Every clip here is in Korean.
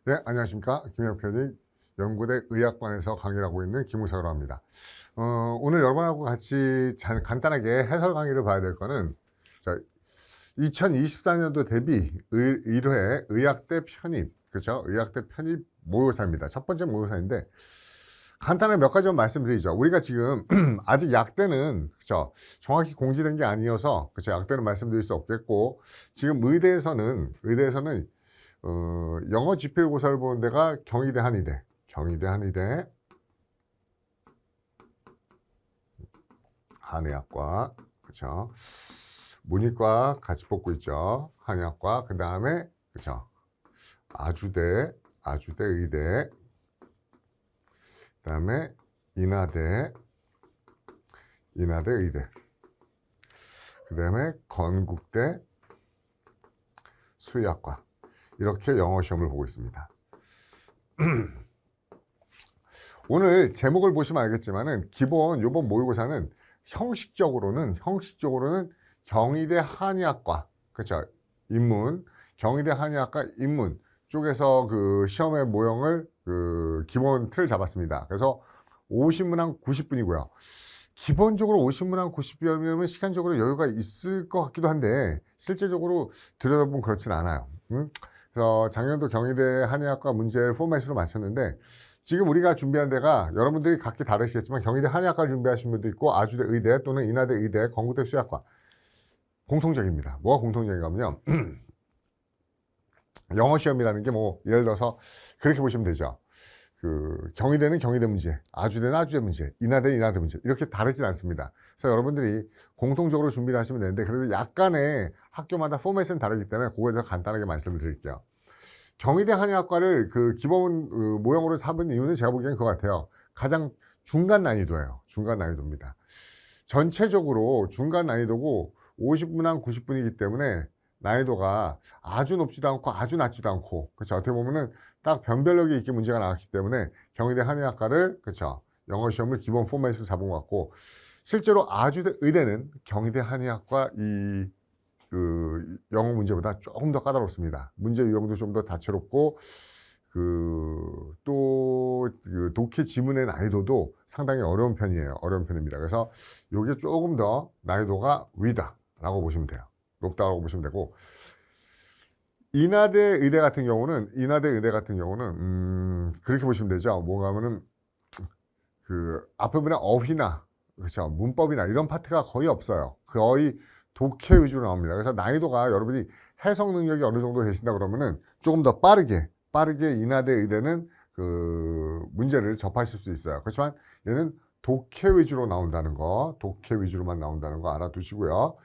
네, 안녕하십니까. 김영편이 연구대 의학관에서 강의를 하고 있는 김우석이라고 합니다. 오늘 여러분하고 같이 간단하게 해설 강의를 봐야 될 거는 2024년도 대비 1회 의학대 편입, 그렇죠? 의학대 편입 모의고사입니다. 첫 번째 모의고사인데 간단하게 몇 가지만 말씀드리죠. 우리가 지금 아직 약대는 그렇죠? 정확히 공지된 게 아니어서 그렇죠? 약대는 말씀드릴 수 없겠고 지금 의대에서는 영어 지필고사를 보는 데가 경희대, 한의대, 한의학과, 그렇죠? 문이과 같이 뽑고 있죠. 한의학과, 그 다음에 그렇죠? 아주대, 의대, 그 다음에 인하대, 의대, 그 다음에 건국대, 수의학과. 이렇게 영어 시험을 보고 있습니다. 오늘 제목을 보시면 알겠지만은 기본 요번 모의고사는 형식적으로는 경희대 한의학과, 그렇죠? 인문, 경희대 한의학과 인문 쪽에서 그 시험의 모형을 기본 틀을 잡았습니다. 그래서 50문항 90분이고요. 기본적으로 50문항 90분이면 시간적으로 여유가 있을 것 같기도 한데 실제적으로 들여다보면 그렇진 않아요. 그래서 작년도 경희대 한의학과 문제를 포맷으로 마쳤는데 지금 우리가 준비한 데가 여러분들이 각기 다르시겠지만 경희대 한의학과를 준비하신 분도 있고 아주대 의대 또는 인하대 의대, 건국대 수의학과 공통적입니다. 뭐가 공통적인가면요. 영어 시험이라는 게 뭐 예를 들어서 그렇게 보시면 되죠. 경희대는 경희대 문제, 아주대는 아주대 문제, 인하대는 인하대 문제 이렇게 다르진 않습니다. 그래서 여러분들이 공통적으로 준비를 하시면 되는데 그래도 약간의 학교마다 포맷은 다르기 때문에 그거에 대해서 간단하게 말씀을 드릴게요. 경희대 한의학과를 기본 모형으로 잡은 이유는 제가 보기에는 그거 같아요. 가장 중간 난이도예요. 중간 난이도입니다. 전체적으로 중간 난이도고 50문항 90분이기 때문에 난이도가 아주 높지도 않고 아주 낮지도 않고 그렇죠. 어떻게 보면은 딱 변별력이 있게 문제가 나왔기 때문에 경희대 한의학과를 그렇죠. 영어 시험을 기본 포맷으로 잡은 것 같고 실제로 아주대 의대는 경희대 한의학과 영어 문제보다 조금 더 까다롭습니다. 문제 유형도 좀 더 다채롭고 독해 지문의 난이도도 상당히 어려운 편입니다. 그래서 이게 조금 더 난이도가 위다라고 보시면 돼요. 높다라고 보시면 되고 인하대 의대 같은 경우는 그렇게 보시면 되죠. 뭔가 하면은 앞에 보면 어휘나 그렇죠. 문법이나 이런 파트가 거의 없어요. 거의 독해 위주로 나옵니다. 그래서 난이도가 여러분이 해석 능력이 어느 정도 되신다 그러면은 조금 더 빠르게 인하대 의대는 문제를 접하실 수 있어요. 그렇지만 얘는 독해 위주로만 나온다는 거 알아두시고요.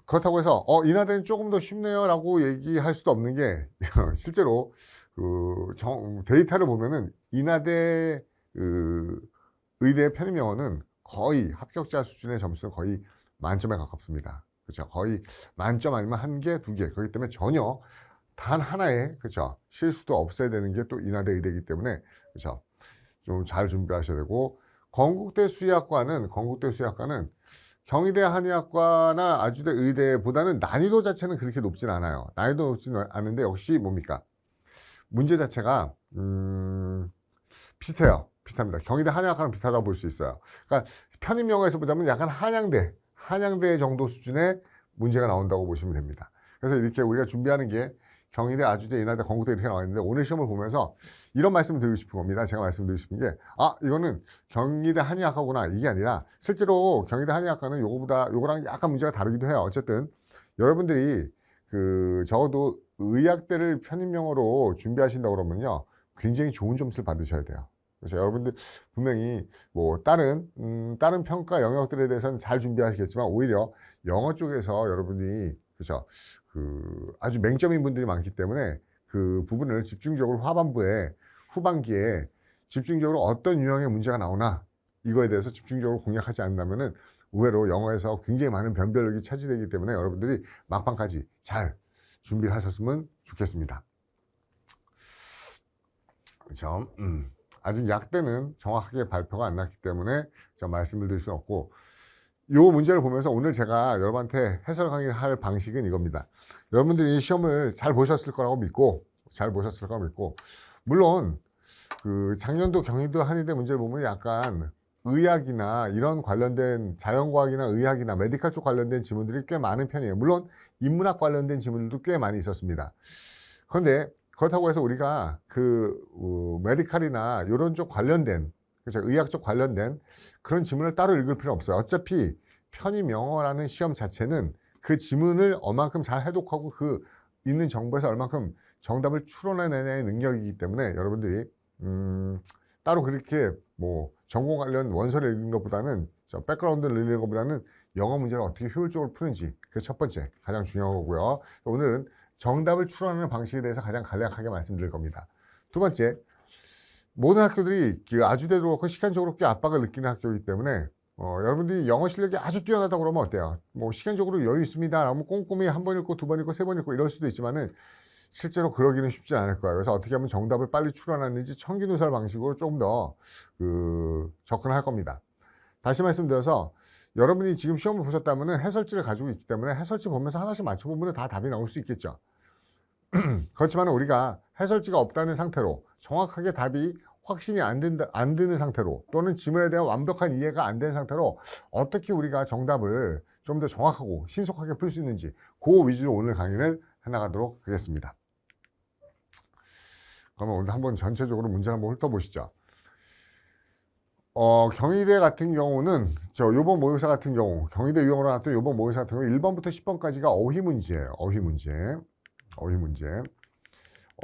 그렇다고 해서 인하대는 조금 더 쉽네요 라고 얘기할 수도 없는 게 실제로 데이터를 보면은 인하대 의대 편입 영어는 거의 합격자 수준의 점수는 거의 만점에 가깝습니다. 그렇죠? 거의 만점 아니면 1개, 2개. 그렇기 때문에 전혀 단 하나의 그렇죠? 실수도 없어야 되는 게 또 인하대 의대이기 때문에 그렇죠? 좀 잘 준비하셔야 되고 건국대 수의학과는 경희대 한의학과나 아주대 의대보다는 난이도 자체는 그렇게 높진 않아요. 난이도 높지는 않은데 역시 뭡니까? 문제 자체가 비슷합니다. 경희대 한의학과랑 비슷하다고 볼 수 있어요. 그러니까 편입 영어에서 보자면 약간 한양대 정도 수준의 문제가 나온다고 보시면 됩니다. 그래서 이렇게 우리가 준비하는 게 경희대, 아주대, 인하대, 건국대 이렇게 나와 있는데 오늘 시험을 보면서 이런 말씀을 드리고 싶은 겁니다. 제가 말씀드리고 싶은 게 이거는 경희대 한의학과구나 이게 아니라 실제로 경희대 한의학과는 요거랑 약간 문제가 다르기도 해요. 어쨌든 여러분들이 적어도 의학대를 편입 영어로 준비하신다고 그러면요 굉장히 좋은 점수를 받으셔야 돼요. 그래서 여러분들 분명히 뭐 다른 평가 영역들에 대해서는 잘 준비하시겠지만 오히려 영어 쪽에서 여러분이 그렇죠 아주 맹점인 분들이 많기 때문에 그 부분을 집중적으로 후반기에 집중적으로 어떤 유형의 문제가 나오나 이거에 대해서 집중적으로 공략하지 않는다면은 의외로 영어에서 굉장히 많은 변별력이 차지되기 때문에 여러분들이 막판까지 잘 준비를 하셨으면 좋겠습니다. 그렇죠? 아직 약대는 정확하게 발표가 안 났기 때문에 제가 말씀을 드릴 수는 없고 이 문제를 보면서 오늘 제가 여러분한테 해설 강의를 할 방식은 이겁니다. 여러분들이 시험을 잘 보셨을 거라고 믿고 잘 보셨을 까 믿고, 물론 그 작년도 경희도 한의대 문제를 보면 약간 의학이나 이런 관련된 자연과학이나 의학이나 메디칼 쪽 관련된 지문들이 꽤 많은 편이에요. 물론 인문학 관련된 지문들도 꽤 많이 있었습니다. 그런데 그렇다고 해서 우리가 그 메디칼이나 이런 쪽 관련된, 그렇죠, 의학 쪽 관련된 그런 지문을 따로 읽을 필요는 없어요. 어차피 편의명어라는 시험 자체는 그 지문을 얼만큼 잘 해독하고 그 있는 정보에서 얼만큼 정답을 추론해내는 능력이기 때문에 여러분들이 따로 그렇게 뭐 전공 관련 원서를 읽는 것보다는, 백그라운드를 읽는 것보다는 영어 문제를 어떻게 효율적으로 푸는지, 그게 첫 번째 가장 중요한 거고요. 오늘은 정답을 추론하는 방식에 대해서 가장 간략하게 말씀드릴 겁니다. 두 번째, 모든 학교들이 그 아주대도 그렇고 시간적으로 꽤 압박을 느끼는 학교이기 때문에 여러분들이 영어 실력이 아주 뛰어나다고 그러면 어때요? 뭐 시간적으로 여유 있습니다 라면 꼼꼼히 한 번 읽고 두 번 읽고 세 번 읽고 이럴 수도 있지만은 실제로 그러기는 쉽지 않을 거예요. 그래서 어떻게 하면 정답을 빨리 추론하는지 청기누설 방식으로 조금 더 접근할 겁니다. 다시 말씀드려서 여러분이 지금 시험을 보셨다면 해설지를 가지고 있기 때문에 해설지 보면서 하나씩 맞춰보면 다 답이 나올 수 있겠죠. 그렇지만 우리가 해설지가 없다는 상태로 정확하게 답이 확신이 안 드는 상태로, 또는 지문에 대한 완벽한 이해가 안 된 상태로 어떻게 우리가 정답을 좀 더 정확하고 신속하게 풀 수 있는지, 그 위주로 오늘 강의를 해나가도록 하겠습니다. 그러면 오늘 한번 전체적으로 문제를 한번 훑어보시죠. 경희대 같은 경우는 요번 모의고사 같은 경우, 경희대 유형으로 나왔던 요번 모의고사 같은 경우 1번부터 10번까지가 어휘 문제예요. 어휘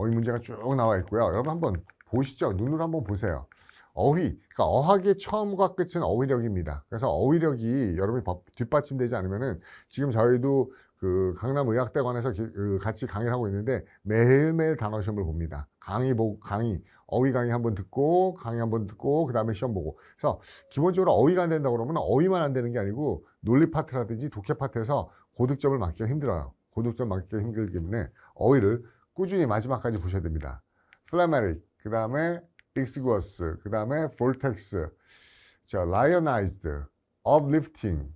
문제가 쭉 나와 있고요. 여러분 한번 보시죠. 눈으로 한번 보세요. 어휘, 그러니까 어학의 처음과 끝은 어휘력입니다. 그래서 어휘력이 여러분이 뒷받침되지 않으면은, 지금 저희도 그 강남의학대관에서 같이 강의를 하고 있는데 매일매일 단어 시험을 봅니다. 어휘 강의 한번 듣고, 강의 한번 듣고, 그 다음에 시험 보고. 그래서 기본적으로 어휘가 안 된다고 그러면 어휘만 안 되는 게 아니고 논리 파트라든지 독해 파트에서 고득점을 맞기가 힘들어요. 고득점 맞기가 힘들기 때문에 어휘를 꾸준히 마지막까지 보셔야 됩니다. phlegmatic, 그 다음에 exiguous, 그 다음에 vortex, lionized, uplifting,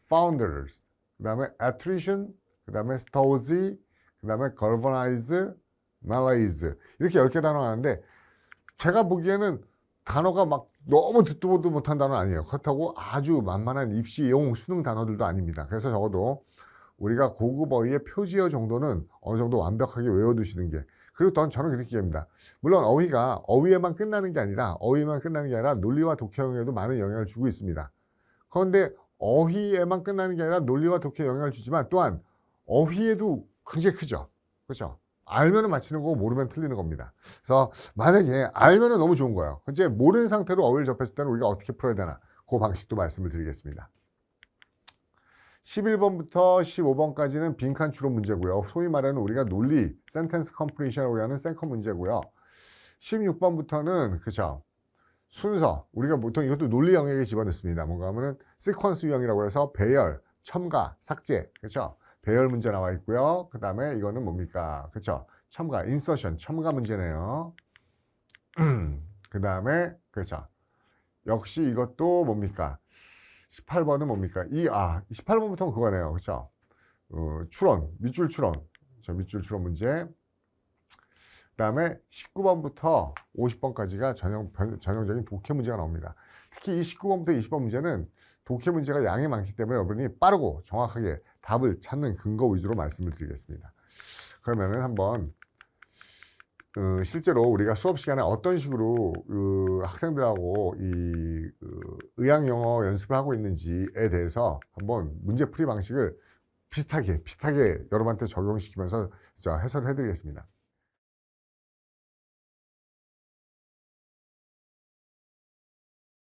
founders, 그 다음에 attrition, 그 다음에 stowzy, 그 다음에 galvanize, malaise, 이렇게 10개 단어가 나왔는데 제가 보기에는 단어가 막 너무 듣도 보도 못한 단어는 아니에요. 그렇다고 아주 만만한 입시용 수능 단어들도 아닙니다. 그래서 적어도 우리가 고급 어휘의 표지어 정도는 어느 정도 완벽하게 외워두시는 게, 그리고 저는 그렇게 얘기합니다. 물론 어휘가 어휘에만 끝나는 게 아니라 논리와 독해형에도 많은 영향을 주고 있습니다. 그런데 어휘에만 끝나는 게 아니라 논리와 독해에 영향을 주지만 또한 어휘에도 굉장히 크죠. 그렇죠? 알면은 맞히는 거고 모르면 틀리는 겁니다. 그래서 만약에 알면은 너무 좋은 거예요. 이제 모르는 상태로 어휘를 접했을 때는 우리가 어떻게 풀어야 되나, 그 방식도 말씀을 드리겠습니다. 11번부터 15번까지는 빈칸 추론 문제고요. 소위 말하는 우리가 논리, 센텐스 컴플리션이라고 하는 센컴 문제고요. 16번부터는 그쵸, 순서, 우리가 보통 이것도 논리 영역에 집어넣습니다. 뭔가 하면은 시퀀스 유형이라고 해서 배열, 첨가, 삭제, 그쵸, 배열 문제 나와 있고요. 그 다음에 이거는 뭡니까, 그쵸, 첨가, 인서션, 첨가 문제네요. 그 다음에 그렇죠, 역시 이것도 뭡니까, 18번은 뭡니까? 28번부터는 그거네요. 그렇죠? 추론, 밑줄 추론. 밑줄 추론 문제. 그 다음에 19번부터 50번까지가 전형적인 독해 문제가 나옵니다. 특히 이 19번부터 20번 문제는 독해 문제가 양이 많기 때문에 여러분이 빠르고 정확하게 답을 찾는 근거 위주로 말씀을 드리겠습니다. 그러면은 한번 실제로 우리가 수업 시간에 어떤 식으로 학생들하고 이 의학 영어 연습을 하고 있는지에 대해서 한번 문제 풀이 방식을 비슷하게 여러분한테 적용시키면서 해설을 해드리겠습니다.